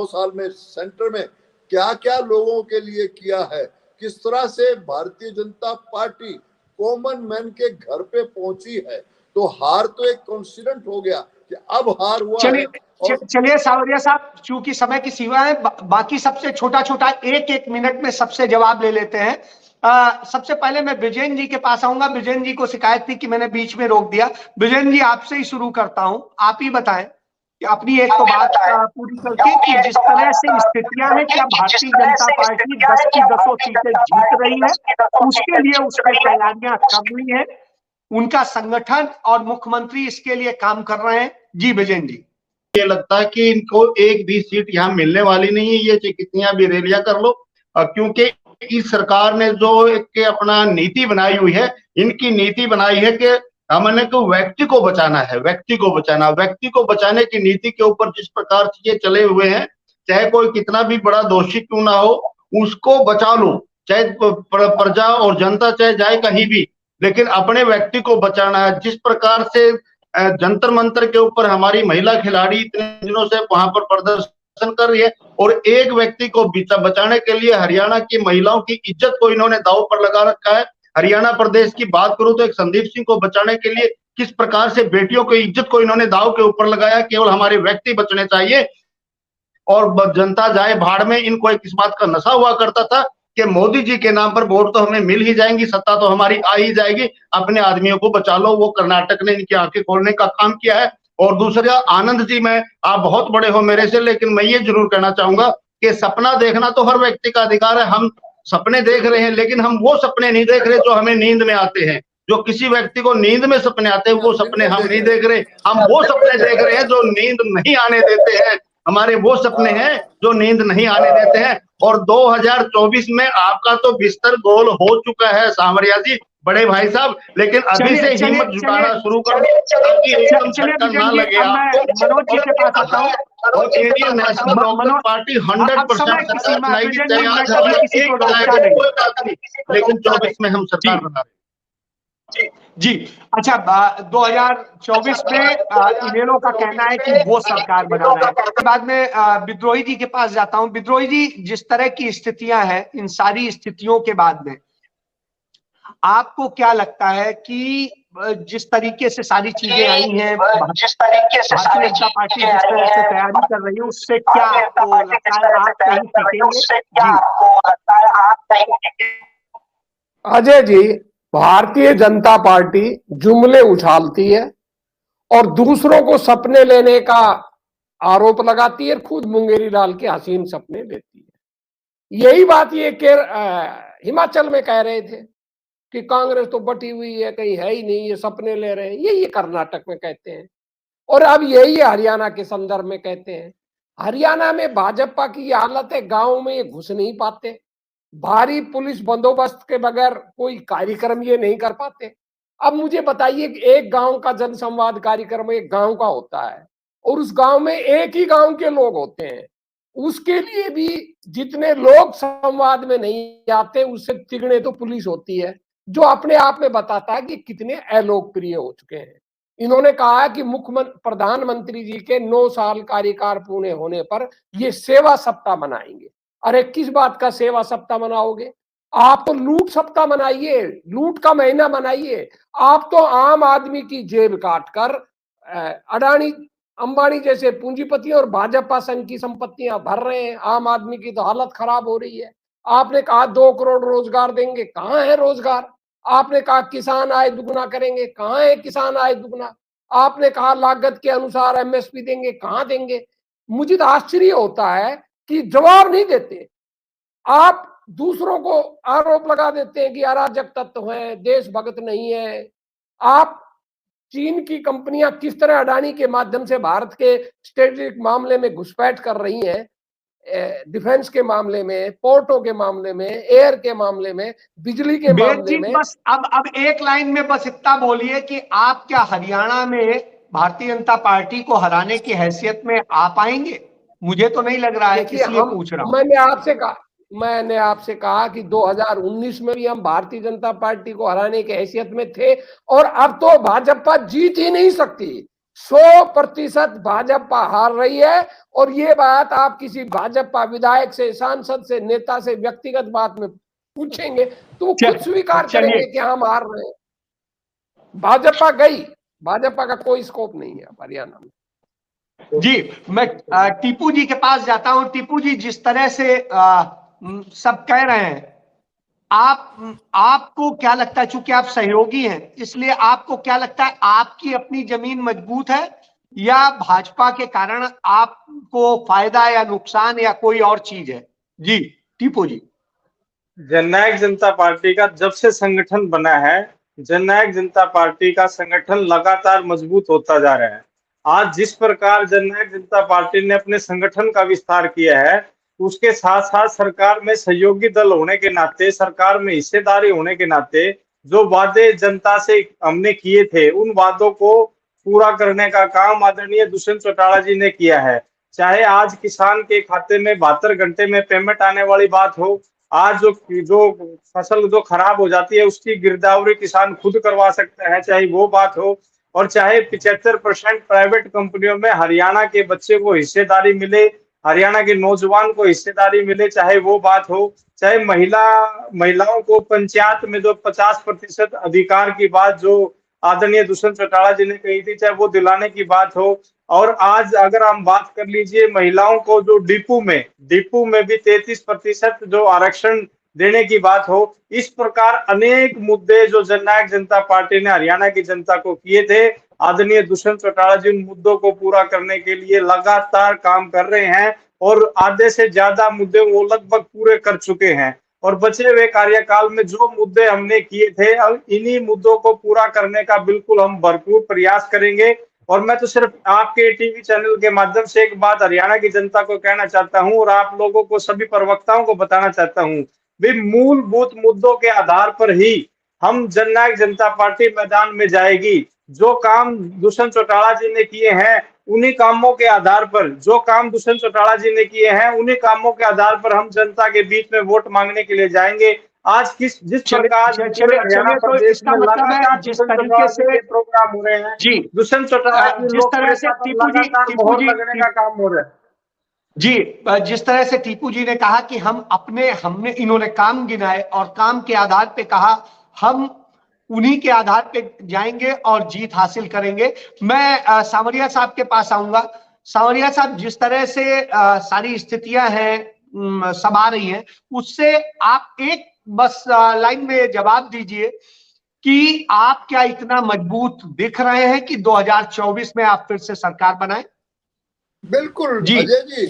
साल में सेंटर में क्या क्या लोगों के लिए किया है, किस तरह से Bharatiya Janata party common man के घर पे पहुंची है। तो हार तो एक कॉन्सिडेंट हो गया कि अब हार हुआ। चलिए सावरिया साहब, चूंकि समय की सीमा है, बाकी सबसे छोटा छोटा एक मिनट में सबसे जवाब ले लेते हैं। सबसे पहले मैं विजयन जी के पास आऊंगा। विजयन जी को शिकायत थी कि मैंने बीच में रोक दिया। विजयन जी, आपसे ही शुरू करता हूं, आप ही बताएं। अपनी एक तो बात पूरी करके कि जिस तरह से स्थितियां हैं, क्या भारतीय जनता पार्टी 10 की 10 सीटें जीत रही है, उसके लिए उसने तैयारियां कर ली है, उनका संगठन और मुख्यमंत्री इसके लिए काम कर रहे हैं। जी विजयन जी, ये लगता है कि इनको एक भी सीट यहाँ मिलने वाली नहीं है, ये कितनी भी रैलियां कर लो, क्योंकि इस सरकार ने जो एक अपना नीति बनाई हुई है, इनकी नीति बनाई है कि हमने को व्यक्ति को बचाना है, व्यक्ति को बचाना, व्यक्ति को बचाने की नीति के ऊपर जिस प्रकार से ये चले हुए हैं, चाहे कोई कितना भी बड़ा दोषी क्यों ना हो, उसको बचा लो, चाहे प्रजा और जनता चाहे जाए कहीं भी, लेकिन अपने व्यक्ति को बचाना है। जिस प्रकार से जंतर मंतर के ऊपर हमारी महिला खिलाड़ी इतने दिनों से वहां पर प्रदर्शन कर रही है, और एक व्यक्ति को बचाने के लिए हरियाणा की महिलाओं की इज्जत को इन्होंने दांव पर लगा रखा है। हरियाणा प्रदेश की बात करूं तो एक संदीप सिंह को बचाने के लिए किस प्रकार से बेटियों की इज्जत को इन्होंने दांव के ऊपर लगाया, केवल हमारे व्यक्ति बचने चाहिए और जनता जाए भाड़ में। इनको एक इस बात का नशा हुआ करता था कि मोदी जी के नाम पर वोट तो हमें मिल ही जाएंगी, सत्ता तो हमारी आ ही जाएगी, अपने आदमियों को बचा लो। वो कर्नाटक ने इनकी आंखें खोलने का काम किया है। और दूसरा, आनंद जी, मैं आप बहुत बड़े हो मेरे से, लेकिन मैं ये जरूर कहना चाहूंगा कि सपना देखना तो हर व्यक्ति का अधिकार है। हम सपने देख रहे हैं, लेकिन हम वो सपने नहीं देख रहे जो हमें नींद में आते हैं। जो किसी व्यक्ति को नींद में सपने आते हैं, वो सपने हम नहीं देख रहे। हम वो सपने देख रहे हैं जो नींद नहीं आने देते हैं। हमारे वो सपने हैं जो नींद नहीं आने देते हैं। और 2024 में आपका तो बिस्तर गोल हो चुका है सांवरिया जी, बड़े भाई साहब, लेकिन अभी से हिम्मत जुटाना शुरू कर दो ताकि एकदम झटका ना लगे आपको। मनोज जी के पास आता हूँ। और इंडियन नेशनल कांग्रेस पार्टी 100% सरकार बनाएगी, चाहे आज एक कोई बात नहीं, लेकिन 24 में हम सरकार बना रहे हैं। जी अच्छा, 2024 में इनेलो का कहना है कि वो सरकार बना रहा है। बाद में विद्रोही जी के पास जाता हूं। विद्रोही जी, जिस तरह की स्थितियां हैं, इन सारी स्थितियों के बाद में आपको क्या लगता है कि जिस तरीके से सारी चीजें आई हैं, जिस तरीके से भारतीय जनता पार्टी जिस तरह से तैयारी कर रही है, उससे क्या आपको लगता है आप कहीं टिकेंगे? अजय जी, भारतीय जनता पार्टी जुमले उछालती है और दूसरों को सपने लेने का आरोप लगाती है, खुद मुंगेरी डाल के हसीन सपने लेती है। यही बात ये हिमाचल में कह रहे थे कि कांग्रेस तो बटी हुई है, कहीं है ही नहीं, ये सपने ले रहे हैं। ये कर्नाटक में कहते हैं, और अब यही हरियाणा के संदर्भ में कहते हैं। हरियाणा में भाजपा की ये हालत है, गांव में ये घुस नहीं पाते, भारी पुलिस बंदोबस्त के बगैर कोई कार्यक्रम ये नहीं कर पाते। अब मुझे बताइए, एक गांव का जनसंवाद कार्यक्रम एक गांव का होता है और उस गांव में एक ही गांव के लोग होते हैं, उसके लिए भी जितने लोग संवाद में नहीं आते उससे तिगने तो पुलिस होती है, जो अपने आप में बताता है कि कितने अलोकप्रिय हो चुके हैं। इन्होंने कहा कि प्रधानमंत्री जी के 9 साल कार्यकाल पूरे होने पर ये सेवा सप्ताह मनाएंगे। अरे किस बात का सेवा सप्ताह मनाओगे? आप तो लूट सप्ताह मनाइए, लूट का महीना मनाइए। आप तो आम आदमी की जेब काटकर अडानी अंबानी जैसे पूंजीपति और भाजपा संघ की संपत्तियां भर रहे हैं। आम आदमी की तो हालत खराब हो रही है। आपने कहा 2 करोड़ रोजगार देंगे, कहां है रोजगार? आपने कहा किसान आय दुगुना करेंगे, कहां है किसान आय दुगुना? आपने कहा लागत के अनुसार एमएसपी देंगे, कहां देंगे? मुझे तो आश्चर्य होता है कि जवाब नहीं देते। आप दूसरों को आरोप लगा देते हैं कि अराजक तत्व हैं, देशभक्त नहीं है। आप चीन की कंपनियां किस तरह अडानी के माध्यम से भारत के स्ट्रेटेजिक मामले में घुसपैठ कर रही हैं, डिफेंस के मामले में, पोर्टों के मामले में, एयर के मामले में, बिजली के मामले में। बस अब एक लाइन में बस इतना बोलिए कि आप क्या हरियाणा में भारतीय जनता पार्टी को हराने की हैसियत में आ पाएंगे? मुझे तो नहीं लग रहा है, इसलिए पूछ रहा हूं। मैंने आपसे कहा कि 2019 में भी हम भारतीय जनता पार्टी को हराने की हैसियत में थे, और अब तो भाजपा जीत ही नहीं सकती। 100% भाजपा हार रही है। और ये बात आप किसी भाजपा विधायक से, सांसद से, नेता से व्यक्तिगत बात में पूछेंगे तो वो खुद स्वीकार करेंगे कि हम हार रहे हैं। भाजपा गई, भाजपा का कोई स्कोप नहीं है हरियाणा में। जी, मैं टीपू जी के पास जाता हूं। टीपू जी, जिस तरह से सब कह रहे हैं, आपको क्या लगता है, चूंकि आप सहयोगी हैं इसलिए आपको क्या लगता है, आपकी अपनी जमीन मजबूत है या भाजपा के कारण आपको फायदा या नुकसान या कोई और चीज है? जी टीपू जी। जननायक जनता पार्टी का जब से संगठन बना है, जननायक जनता पार्टी का संगठन लगातार मजबूत होता जा रहा है। आज जिस प्रकार जननायक जनता पार्टी ने अपने संगठन का विस्तार किया है, उसके साथ साथ सरकार में सहयोगी दल होने के नाते, सरकार में हिस्सेदारी होने के नाते जो वादे जनता से हमने किए थे, उन वादों को पूरा करने का काम आदरणीय दुष्यंत चौटाला जी ने किया है। चाहे आज किसान के खाते में 72 घंटे में पेमेंट आने वाली बात हो, आज जो फसल जो खराब हो जाती है उसकी गिरदावरी किसान खुद करवा सकता है, चाहे वो बात हो, और चाहे 75% प्राइवेट कंपनियों में हरियाणा के बच्चे को हिस्सेदारी मिले, हरियाणा के नौजवान को हिस्सेदारी मिले, चाहे वो बात हो, चाहे महिलाओं को पंचायत में जो 50% अधिकार की बात जो आदरणीय दुष्यंत चौटाला जी ने कही थी, चाहे वो दिलाने की बात हो। और आज अगर हम बात कर लीजिए महिलाओं को जो डिपू में भी 33% जो आरक्षण देने की बात हो, इस प्रकार अनेक मुद्दे जो जननायक जनता पार्टी ने हरियाणा की जनता को किए थे, आदरणीय दुष्यंत चौटाला जी उन मुद्दों को पूरा करने के लिए लगातार काम कर रहे हैं और आधे से ज्यादा मुद्दे वो लगभग पूरे कर चुके हैं। और बचे हुए कार्यकाल में जो मुद्दे हमने किए थे, अब इन्हीं मुद्दों को पूरा करने का बिल्कुल हम भरपूर प्रयास करेंगे। और मैं तो सिर्फ आपके टीवी चैनल के माध्यम से एक बात हरियाणा की जनता को कहना चाहता हूं और आप लोगों को, सभी प्रवक्ताओं को बताना चाहता हूं, वे मूलभूत मुद्दों के आधार पर ही हम जननायक जनता पार्टी मैदान में जाएगी। जो काम दुष्यंत चौटाला जी ने किए हैं, उन्हीं कामों के आधार पर, जो काम दुष्यंत चौटाला जी ने किए हैं, उन्हीं कामों के आधार पर हम जनता के बीच में वोट मांगने के लिए जाएंगे। आज जिस प्रकार हरियाणा तो प्रदेश इसका में मतलब है लगातार जिस तरीके से प्रोग्राम हो रहे हैं, जी दुष्यंत चौटाला जी जिस तरह से लगातार मोहर लगने का काम हो रहा है। जी जिस तरह से टीपू जी ने कहा कि हमने इन्होंने काम गिनाए और काम के आधार पे कहा हम उन्हीं के आधार पे जाएंगे और जीत हासिल करेंगे। मैं सांवरिया साहब के पास आऊंगा। सांवरिया साहब, जिस तरह से सारी स्थितियां हैं सब आ रही हैं, उससे आप एक बस लाइन में जवाब दीजिए कि आप क्या इतना मजबूत दिख रहे हैं कि 2024 में आप फिर से सरकार बनाएं? बिल्कुल जी अजय जी,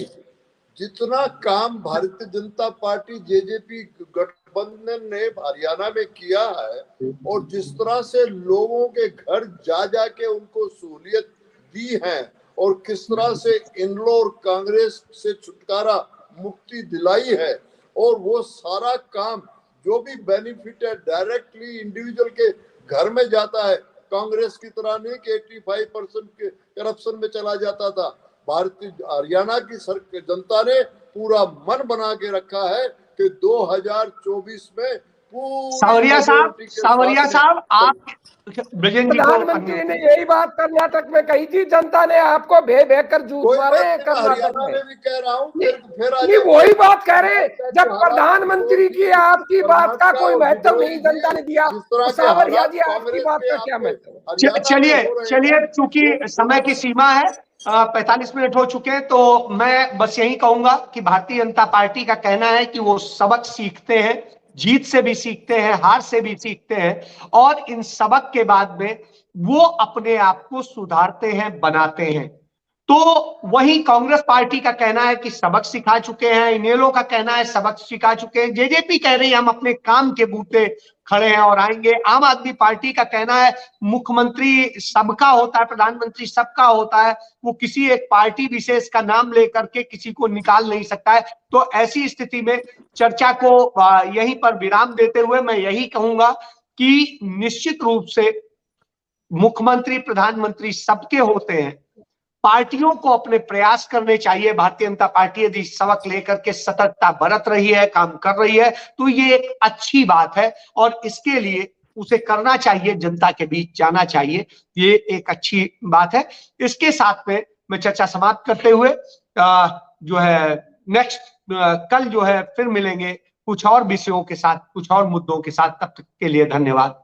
जितना काम भारतीय जनता पार्टी जेजेपी गठबंधन ने हरियाणा में किया है और जिस तरह से लोगों के घर जा जाके उनको सहूलियत दी है और किस तरह से इनलो और कांग्रेस से छुटकारा मुक्ति दिलाई है, और वो सारा काम जो भी बेनिफिट है डायरेक्टली इंडिविजुअल के घर में जाता है। कांग्रेस की तरह नहीं कि 85% के करप्शन में चला जाता था। भारतीय हरियाणा की जनता ने पूरा मन बना के रखा है कि 2024 में सांवरिया साहब आप ब्रजेंद्र जी को प्रधानमंत्री ने यही बात कर्नाटक में कही थी, जनता ने आपको भे भे कर जूझ मारे हैं कर्नाटक में। भी कह रहा हूँ नहीं वही बात कह रहे, जब प्रधानमंत्री की आपकी बात का कोई महत्व नहीं जनता ने दिया, तो सांवरिया जी आपकी बात का क्या महत्व? चलिए चूंकि समय की सीमा है, 45 मिनट हो चुके हैं, तो मैं बस यही कहूंगा कि भारतीय जनता पार्टी का कहना है कि वो सबक सीखते हैं, जीत से भी सीखते हैं, हार से भी सीखते हैं, और इन सबक के बाद में वो अपने आप को सुधारते हैं, बनाते हैं। तो वही कांग्रेस पार्टी का कहना है कि सबक सिखा चुके हैं, इनेलो का कहना है सबक सिखा चुके हैं, जेजेपी कह रही है हम अपने काम के बूते खड़े हैं और आएंगे। आम आदमी पार्टी का कहना है मुख्यमंत्री सबका होता है, प्रधानमंत्री सबका होता है, वो किसी एक पार्टी विशेष का नाम लेकर के किसी को निकाल नहीं सकता है। तो ऐसी स्थिति में चर्चा को यहीं पर विराम देते हुए मैं यही कहूंगा कि निश्चित रूप से मुख्यमंत्री प्रधानमंत्री सबके होते हैं, पार्टियों को अपने प्रयास करने चाहिए। भारतीय जनता पार्टी यदि सबक लेकर के सतर्कता बरत रही है, काम कर रही है, तो ये एक अच्छी बात है और इसके लिए उसे करना चाहिए, जनता के बीच जाना चाहिए, ये एक अच्छी बात है। इसके साथ में मैं चर्चा समाप्त करते हुए जो है नेक्स्ट कल जो है फिर मिलेंगे कुछ और विषयों के साथ, कुछ और मुद्दों के साथ। तब तक के लिए धन्यवाद।